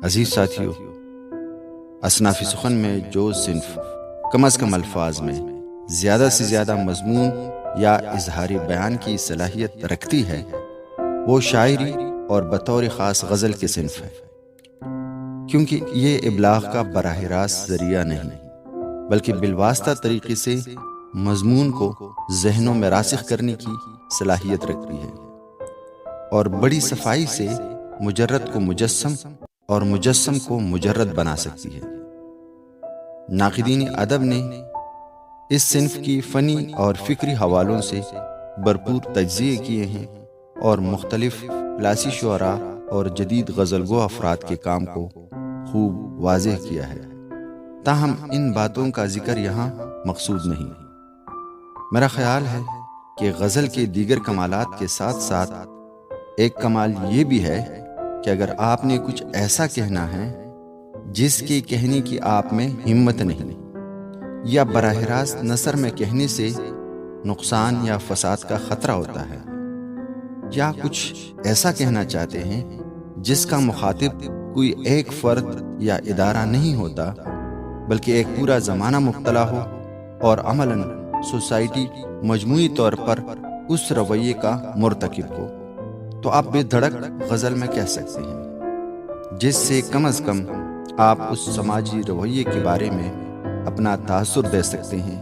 عزیز ساتھیو، اصناف سخن میں جو صنف کم از کم الفاظ میں زیادہ سے زیادہ مضمون یا اظہاری بیان کی صلاحیت رکھتی ہے وہ شاعری اور بطور خاص غزل کے صنف ہے، کیونکہ یہ ابلاغ کا براہ راست ذریعہ نہیں بلکہ بالواسطہ طریقے سے مضمون کو ذہنوں میں راسخ کرنے کی صلاحیت رکھتی ہے اور بڑی صفائی سے مجرد کو مجسم اور مجسم کو مجرد بنا سکتی ہے۔ ناقدین ادب نے اس صنف کی فنی اور فکری حوالوں سے بھرپور تجزیے کیے ہیں اور مختلف کلاسی شعراء اور جدید غزل گو افراد کے کام کو خوب واضح کیا ہے، تاہم ان باتوں کا ذکر یہاں مقصود نہیں۔ میرا خیال ہے کہ غزل کے دیگر کمالات کے ساتھ ساتھ ایک کمال یہ بھی ہے کہ اگر آپ نے کچھ ایسا کہنا ہے جس کے کہنے کی آپ میں ہمت نہیں، یا براہ راست نثر میں کہنے سے نقصان یا فساد کا خطرہ ہوتا ہے، یا کچھ ایسا کہنا چاہتے ہیں جس کا مخاطب کوئی ایک فرد یا ادارہ نہیں ہوتا بلکہ ایک پورا زمانہ مبتلا ہو اور عملاً سوسائٹی مجموعی طور پر اس رویے کا مرتکب ہو، تو آپ بے دھڑک غزل میں کہہ سکتے ہیں، جس سے کم از کم آپ اس سماجی رویے کے بارے میں اپنا تاثر دے سکتے ہیں،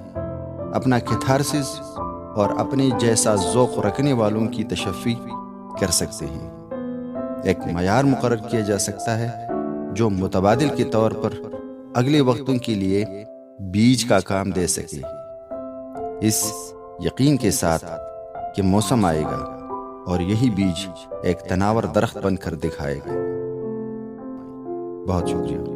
اپنا کیتھارسس اور اپنے جیسا ذوق رکھنے والوں کی تشفی کر سکتے ہیں۔ ایک معیار مقرر کیا جا سکتا ہے جو متبادل کے طور پر اگلے وقتوں کے لیے بیج کا کام دے سکے، اس یقین کے ساتھ کہ موسم آئے گا اور یہی بیج ایک تناور درخت بن کر دکھائے گا۔ بہت شکریہ۔